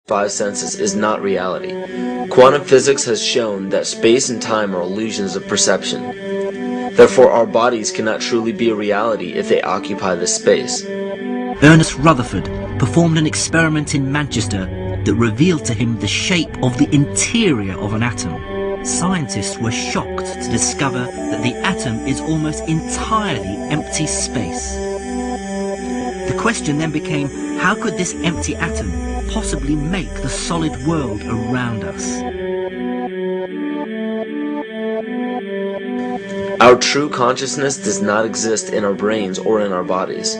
five senses is not reality. Quantum physics has shown that space and time are illusions of perception. Therefore, our bodies cannot truly be a reality if they occupy this space. Ernest Rutherford performed an experiment in Manchester that revealed to him the shape of the interior of an atom. Scientists were shocked to discover that the atom is almost entirely empty space. The question then became, how could this empty atom possibly make the solid world around us? Our true consciousness does not exist in our brains or in our bodies.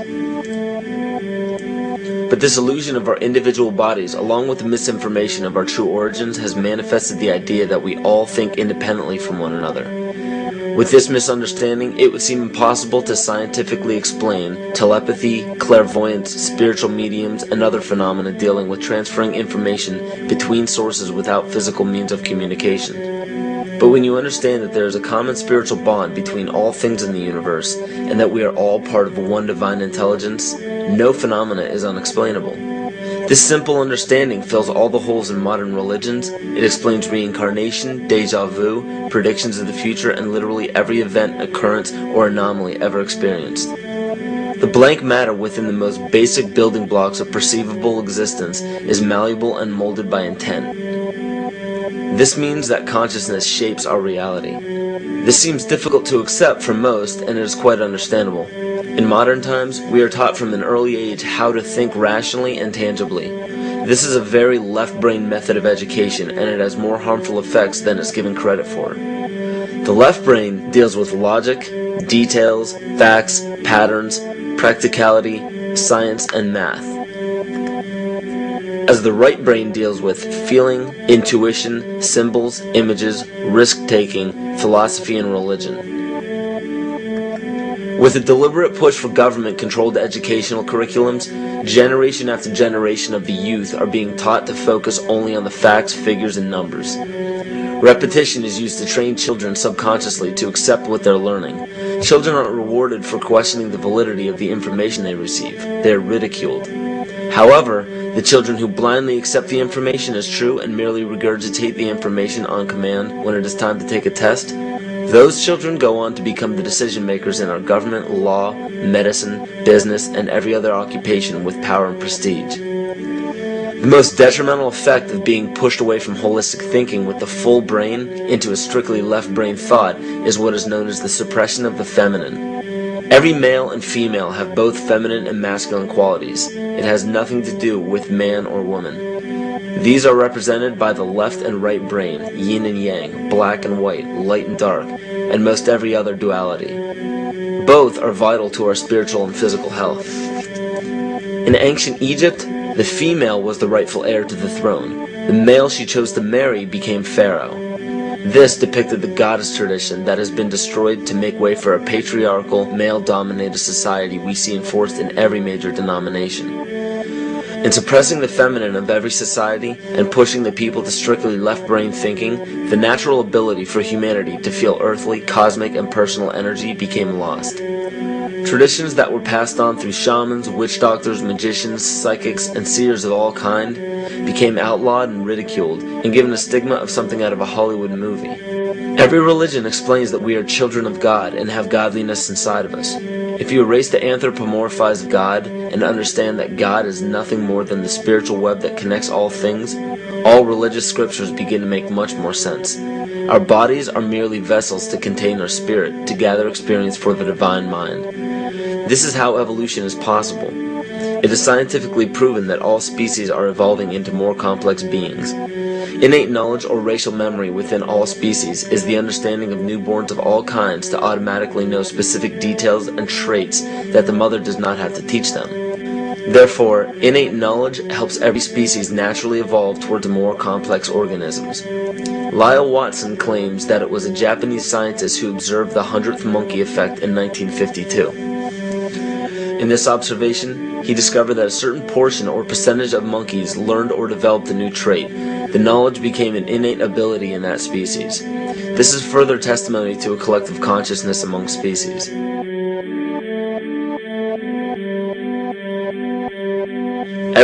But this illusion of our individual bodies, along with the misinformation of our true origins, has manifested the idea that we all think independently from one another. With this misunderstanding, it would seem impossible to scientifically explain telepathy, clairvoyance, spiritual mediums, and other phenomena dealing with transferring information between sources without physical means of communication. But when you understand that there is a common spiritual bond between all things in the universe, and that we are all part of one divine intelligence, no phenomena is unexplainable. This simple understanding fills all the holes in modern religions. It explains reincarnation, déjà vu, predictions of the future, and literally every event, occurrence, or anomaly ever experienced. The blank matter within the most basic building blocks of perceivable existence is malleable and molded by intent. This means that consciousness shapes our reality. This seems difficult to accept for most, and it is quite understandable. In modern times, we are taught from an early age how to think rationally and tangibly. This is a very left-brain method of education, and it has more harmful effects than it's given credit for. The left brain deals with logic, details, facts, patterns, practicality, science, and math, as the right brain deals with feeling, intuition, symbols, images, risk-taking, philosophy, and religion. With a deliberate push for government-controlled educational curriculums, generation after generation of the youth are being taught to focus only on the facts, figures, and numbers. Repetition is used to train children subconsciously to accept what they're learning. Children aren't rewarded for questioning the validity of the information they receive. They are ridiculed. However, the children who blindly accept the information as true and merely regurgitate the information on command when it is time to take a test, those children go on to become the decision makers in our government, law, medicine, business, and every other occupation with power and prestige. The most detrimental effect of being pushed away from holistic thinking with the full brain into a strictly left brain thought is what is known as the suppression of the feminine. Every male and female have both feminine and masculine qualities. It has nothing to do with man or woman. These are represented by the left and right brain, yin and yang, black and white, light and dark, and most every other duality. Both are vital to our spiritual and physical health. In ancient Egypt, the female was the rightful heir to the throne. The male she chose to marry became pharaoh. This depicted the goddess tradition that has been destroyed to make way for a patriarchal, male-dominated society we see enforced in every major denomination. In suppressing the feminine of every society and pushing the people to strictly left-brain thinking, the natural ability for humanity to feel earthly, cosmic, and personal energy became lost. Traditions that were passed on through shamans, witch doctors, magicians, psychics, and seers of all kind became outlawed and ridiculed and given a stigma of something out of a Hollywood movie. Every religion explains that we are children of God and have godliness inside of us. If you erase the anthropomorphized God and understand that God is nothing more than the spiritual web that connects all things, all religious scriptures begin to make much more sense. Our bodies are merely vessels to contain our spirit, to gather experience for the divine mind. This is how evolution is possible. It is scientifically proven that all species are evolving into more complex beings. Innate knowledge or racial memory within all species is the understanding of newborns of all kinds to automatically know specific details and traits that the mother does not have to teach them. Therefore, innate knowledge helps every species naturally evolve towards more complex organisms. Lyle Watson claims that it was a Japanese scientist who observed the 100th monkey effect in 1952. In this observation, he discovered that a certain portion or percentage of monkeys learned or developed a new trait. The knowledge became an innate ability in that species. This is further testimony to a collective consciousness among species.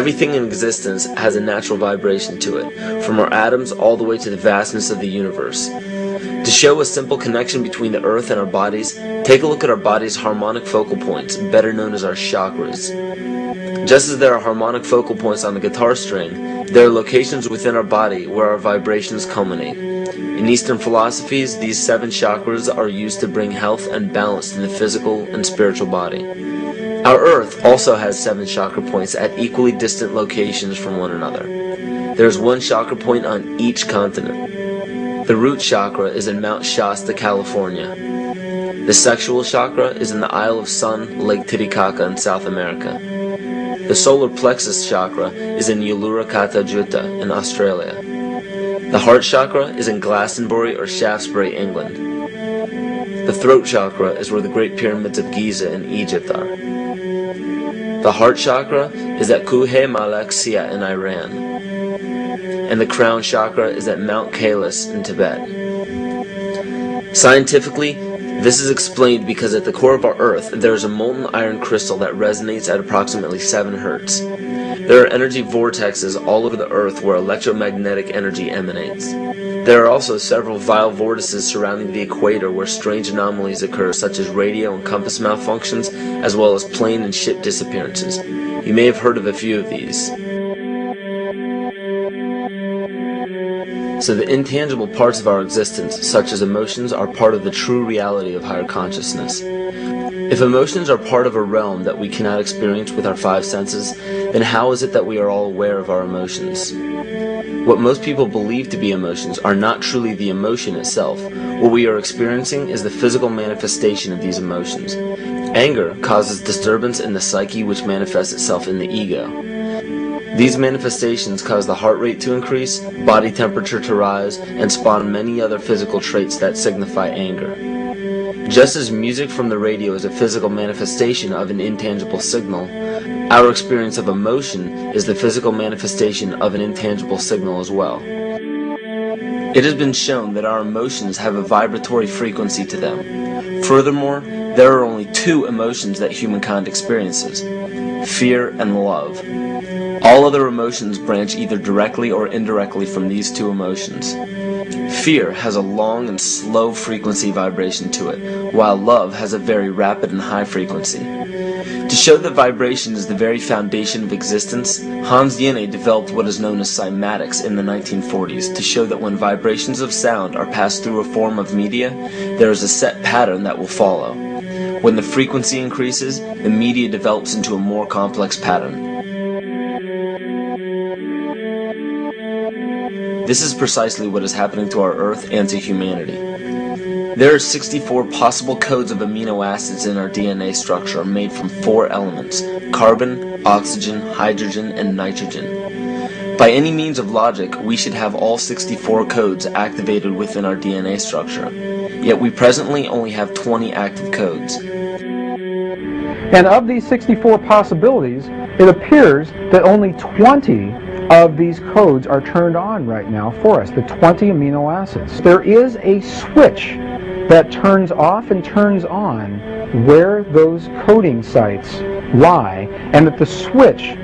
Everything in existence has a natural vibration to it, from our atoms all the way to the vastness of the universe. To show a simple connection between the earth and our bodies, take a look at our body's harmonic focal points, better known as our chakras. Just as there are harmonic focal points on the guitar string, there are locations within our body where our vibrations culminate. In Eastern philosophies, these 7 chakras are used to bring health and balance to the physical and spiritual body. Our Earth also has 7 chakra points at equally distant locations from one another. There is 1 chakra point on each continent. The root chakra is in Mount Shasta, California. The sexual chakra is in the Isle of Sun, Lake Titicaca in South America. The solar plexus chakra is in Uluru Kata Juta in Australia. The heart chakra is in Glastonbury or Shaftesbury, England. The throat chakra is where the Great Pyramids of Giza in Egypt are. The heart chakra is at Kuhe Malak Sia in Iran. And the crown chakra is at Mount Kailas in Tibet. Scientifically, this is explained because at the core of our Earth there is a molten iron crystal that resonates at approximately 7 Hertz. There are energy vortexes all over the Earth where electromagnetic energy emanates. There are also several vile vortices surrounding the equator where strange anomalies occur, such as radio and compass malfunctions, as well as plane and ship disappearances. You may have heard of a few of these. So the intangible parts of our existence, such as emotions, are part of the true reality of higher consciousness. If emotions are part of a realm that we cannot experience with our 5 senses, then how is it that we are all aware of our emotions? What most people believe to be emotions are not truly the emotion itself. What we are experiencing is the physical manifestation of these emotions. Anger causes disturbance in the psyche, which manifests itself in the ego. These manifestations cause the heart rate to increase, body temperature to rise, and spawn many other physical traits that signify anger. Just as music from the radio is a physical manifestation of an intangible signal, our experience of emotion is the physical manifestation of an intangible signal as well. It has been shown that our emotions have a vibratory frequency to them. Furthermore, there are only 2 emotions that humankind experiences: fear and love. All other emotions branch either directly or indirectly from these 2 emotions. Fear has a long and slow frequency vibration to it, while love has a very rapid and high frequency. To show that vibration is the very foundation of existence, Hans Jenny developed what is known as cymatics in the 1940s to show that when vibrations of sound are passed through a form of media, there is a set pattern that will follow. When the frequency increases, the media develops into a more complex pattern. This is precisely what is happening to our Earth and to humanity. There are 64 possible codes of amino acids in our DNA structure made from 4 elements: carbon, oxygen, hydrogen, and nitrogen. By any means of logic, we should have all 64 codes activated within our DNA structure. Yet we presently only have 20 active codes. And of these 64 possibilities, it appears that only 20 of these codes are turned on right now for us, the 20 amino acids. There is a switch that turns off and turns on where those coding sites lie, and that the switch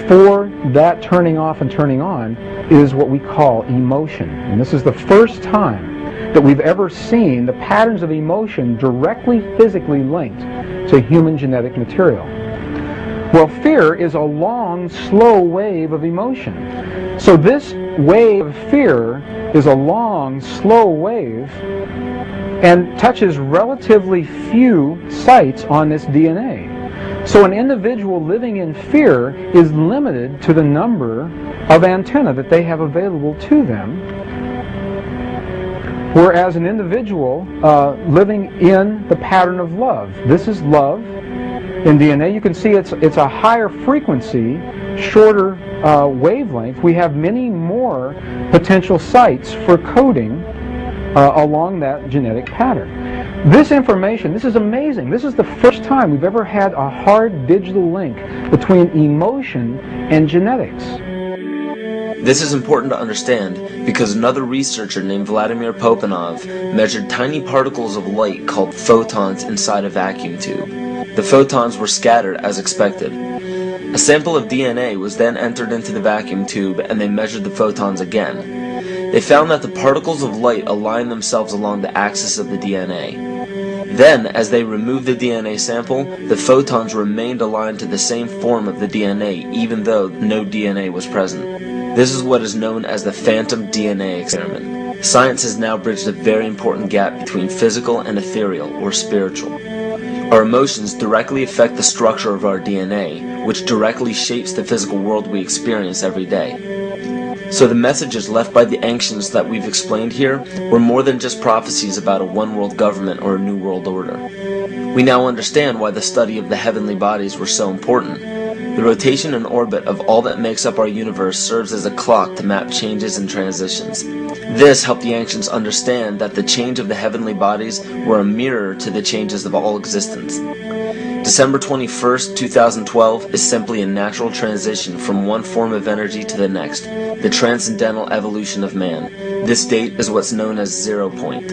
for that turning off and turning on is what we call emotion. And this is the first time that we've ever seen the patterns of emotion directly physically linked to human genetic material. Well, fear is a long, slow wave of emotion. So this wave of fear is a long, slow wave and touches relatively few sites on this DNA. So an individual living in fear is limited to the number of antennae that they have available to them, whereas an individual living in the pattern of love, this is love. In DNA, you can see it's a higher frequency, shorter wavelength. We have many more potential sites for coding along that genetic pattern. This information, this is amazing. This is the first time we've ever had a hard digital link between emotion and genetics. This is important to understand because another researcher named Vladimir Popanov measured tiny particles of light called photons inside a vacuum tube. The photons were scattered as expected. A sample of DNA was then entered into the vacuum tube and they measured the photons again. They found that the particles of light aligned themselves along the axis of the DNA. Then, as they removed the DNA sample, the photons remained aligned to the same form of the DNA even though no DNA was present. This is what is known as the phantom DNA experiment. Science has now bridged a very important gap between physical and ethereal, or spiritual. Our emotions directly affect the structure of our DNA, which directly shapes the physical world we experience every day. So the messages left by the ancients that we've explained here were more than just prophecies about a one-world government or a new world order. We now understand why the study of the heavenly bodies were so important. The rotation and orbit of all that makes up our universe serves as a clock to map changes and transitions. This helped the ancients understand that the change of the heavenly bodies were a mirror to the changes of all existence. December 21st, 2012 is simply a natural transition from one form of energy to the next, the transcendental evolution of man. This date is what's known as 0 point.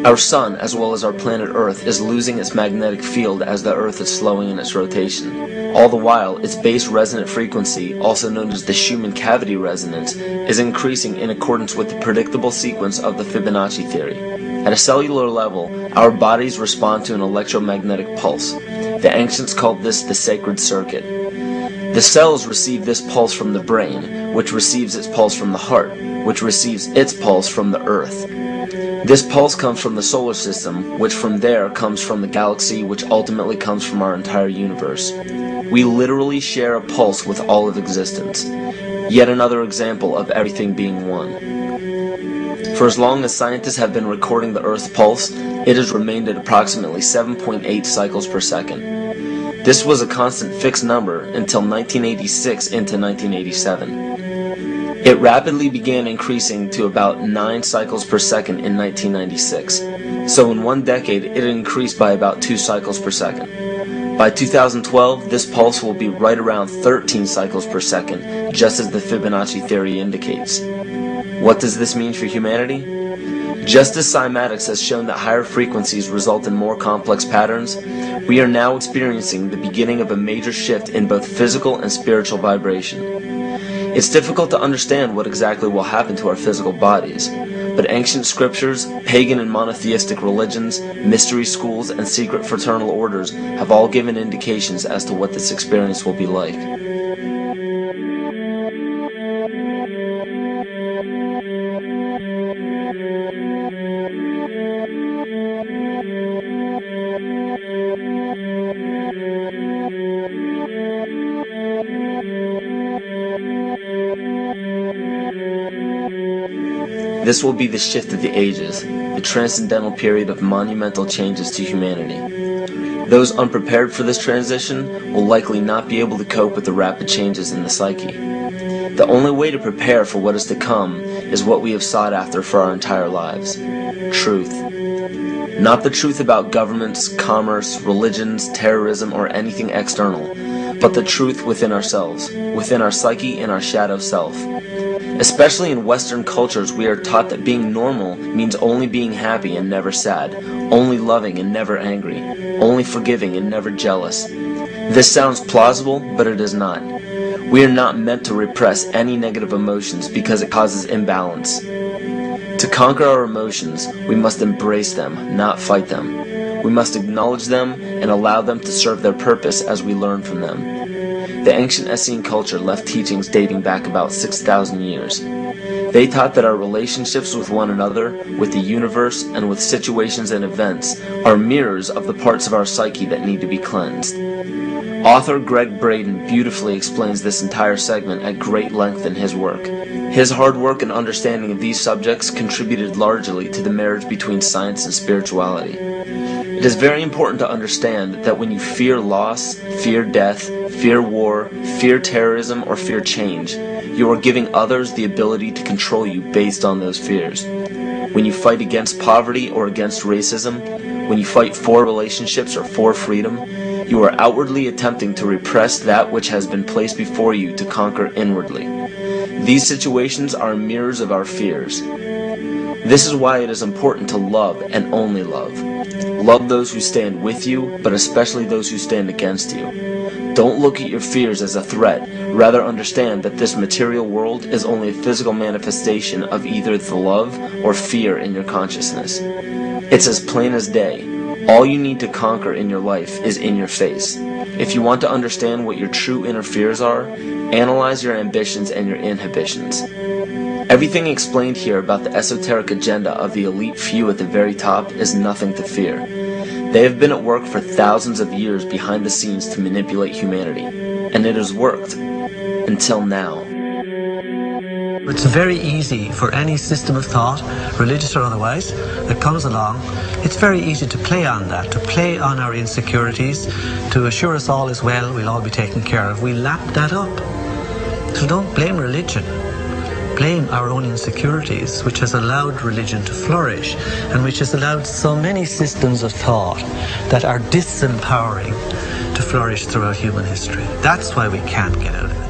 Our sun, as well as our planet Earth, is losing its magnetic field as the Earth is slowing in its rotation. All the while, its base resonant frequency, also known as the Schumann cavity resonance, is increasing in accordance with the predictable sequence of the Fibonacci theory. At a cellular level, our bodies respond to an electromagnetic pulse. The ancients called this the sacred circuit. The cells receive this pulse from the brain, which receives its pulse from the heart, which receives its pulse from the earth. This pulse comes from the solar system, which from there comes from the galaxy, which ultimately comes from our entire universe. We literally share a pulse with all of existence. Yet another example of everything being one. For as long as scientists have been recording the Earth's pulse, it has remained at approximately 7.8 cycles per second. This was a constant fixed number until 1986 into 1987. It rapidly began increasing to about 9 cycles per second in 1996. So in one decade, it increased by about 2 cycles per second. By 2012, this pulse will be right around 13 cycles per second, just as the Fibonacci theory indicates. What does this mean for humanity? Just as cymatics has shown that higher frequencies result in more complex patterns, we are now experiencing the beginning of a major shift in both physical and spiritual vibration. It's difficult to understand what exactly will happen to our physical bodies, but ancient scriptures, pagan and monotheistic religions, mystery schools, and secret fraternal orders have all given indications as to what this experience will be like. This will be the shift of the ages, the transcendental period of monumental changes to humanity. Those unprepared for this transition will likely not be able to cope with the rapid changes in the psyche. The only way to prepare for what is to come is what we have sought after for our entire lives: truth. Not the truth about governments, commerce, religions, terrorism, or anything external, but the truth within ourselves, within our psyche and our shadow self. Especially in Western cultures, we are taught that being normal means only being happy and never sad, only loving and never angry, only forgiving and never jealous. This sounds plausible, but it is not. We are not meant to repress any negative emotions because it causes imbalance. To conquer our emotions, we must embrace them, not fight them. We must acknowledge them and allow them to serve their purpose as we learn from them. The ancient Essene culture left teachings dating back about 6,000 years. They taught that our relationships with one another, with the universe, and with situations and events are mirrors of the parts of our psyche that need to be cleansed. Author Greg Braden beautifully explains this entire segment at great length in his work. His hard work and understanding of these subjects contributed largely to the marriage between science and spirituality. It is very important to understand that when you fear loss, fear death, fear war, fear terrorism, or fear change, you are giving others the ability to control you based on those fears. When you fight against poverty or against racism, when you fight for relationships or for freedom, you are outwardly attempting to repress that which has been placed before you to conquer inwardly. These situations are mirrors of our fears. This is why it is important to love and only love. Love those who stand with you, but especially those who stand against you. Don't look at your fears as a threat. Rather understand that this material world is only a physical manifestation of either the love or fear in your consciousness. It's as plain as day. All you need to conquer in your life is in your face. If you want to understand what your true inner fears are, analyze your ambitions and your inhibitions. Everything explained here about the esoteric agenda of the elite few at the very top is nothing to fear. They have been at work for thousands of years behind the scenes to manipulate humanity, and it has worked. Until now. It's very easy for any system of thought, religious or otherwise, that comes along. It's very easy to play on that, to play on our insecurities, to assure us all is well, we'll all be taken care of. We lap that up. So don't blame religion. Blame our own insecurities, which has allowed religion to flourish, and which has allowed so many systems of thought that are disempowering to flourish throughout human history. That's why we can't get out of it.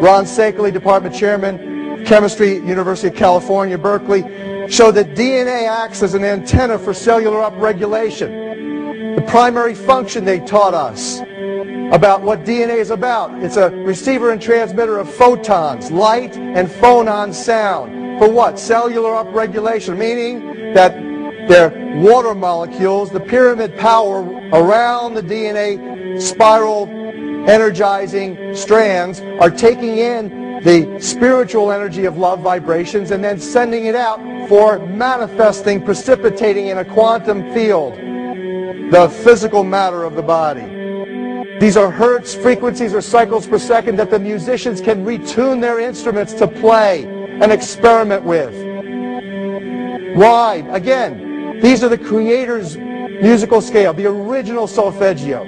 Ron Sakeley, Department Chairman, Chemistry, University of California, Berkeley, showed that DNA acts as an antenna for cellular upregulation. The primary function they taught us about what DNA is about. It's a receiver and transmitter of photons, light, and phonon sound. For what? Cellular upregulation, meaning that their water molecules, the pyramid power around the DNA spiral energizing strands, are taking in the spiritual energy of love vibrations and then sending it out for manifesting, precipitating in a quantum field, the physical matter of the body. These are hertz, frequencies, or cycles per second that the musicians can retune their instruments to play and experiment with. Why? Again, these are the Creator's musical scale, the original solfeggio,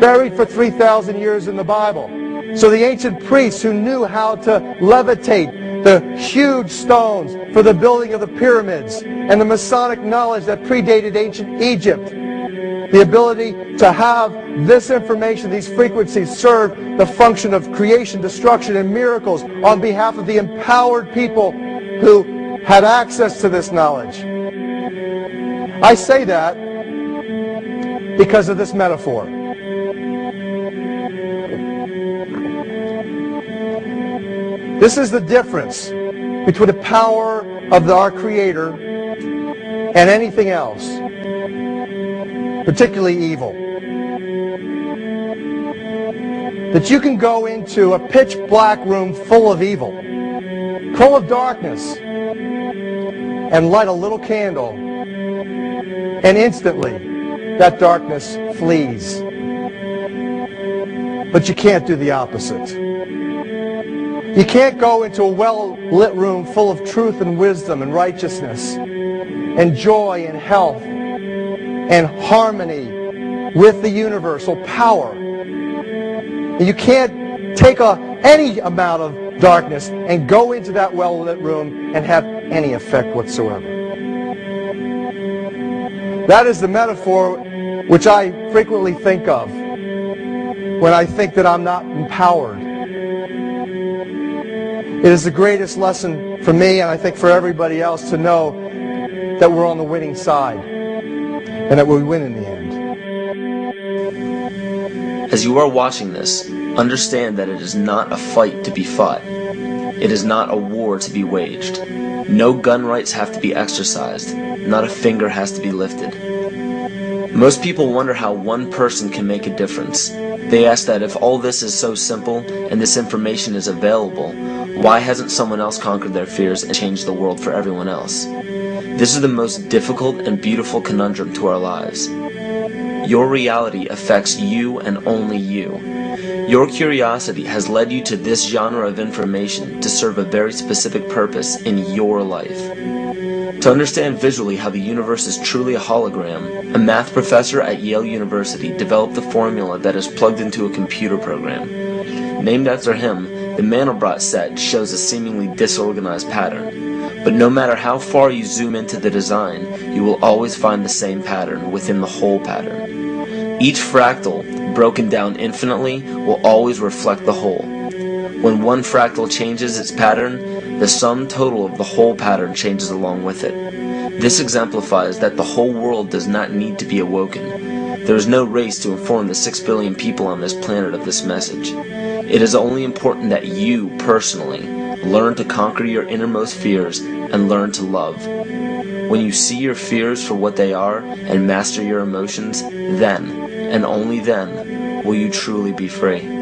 buried for 3,000 years in the Bible. So the ancient priests who knew how to levitate the huge stones for the building of the pyramids, and the Masonic knowledge that predated ancient Egypt, the ability to have this information, these frequencies, serve the function of creation, destruction, and miracles on behalf of the empowered people who had access to this knowledge. I say that because of this metaphor. This is the difference between the power of our Creator and anything else, particularly evil. That you can go into a pitch black room full of evil, full of darkness, and light a little candle, and instantly that darkness flees. But you can't do the opposite. You can't go into a well-lit room full of truth and wisdom and righteousness and joy and health and harmony with the universal power. You can't take any amount of darkness and go into that well-lit room and have any effect whatsoever. That is the metaphor which I frequently think of when I think that I'm not empowered. It is the greatest lesson for me, and I think for everybody else, to know that we're on the winning side and that we win in the end. As you are watching this, understand that it is not a fight to be fought. It is not a war to be waged. No gun rights have to be exercised. Not a finger has to be lifted. Most people wonder how one person can make a difference. They ask that if all this is so simple and this information is available, why hasn't someone else conquered their fears and changed the world for everyone else? This is the most difficult and beautiful conundrum to our lives. Your reality affects you and only you. Your curiosity has led you to this genre of information to serve a very specific purpose in your life. To understand visually how the universe is truly a hologram, a math professor at Yale University developed a formula that is plugged into a computer program. Named after him, the Mandelbrot set shows a seemingly disorganized pattern. But no matter how far you zoom into the design, you will always find the same pattern within the whole pattern. Each fractal, broken down infinitely, will always reflect the whole. When one fractal changes its pattern, the sum total of the whole pattern changes along with it. This exemplifies that the whole world does not need to be awoken. There is no race to inform the 6 billion people on this planet of this message. It is only important that you, personally, learn to conquer your innermost fears and learn to love. When you see your fears for what they are and master your emotions, then, and only then, will you truly be free.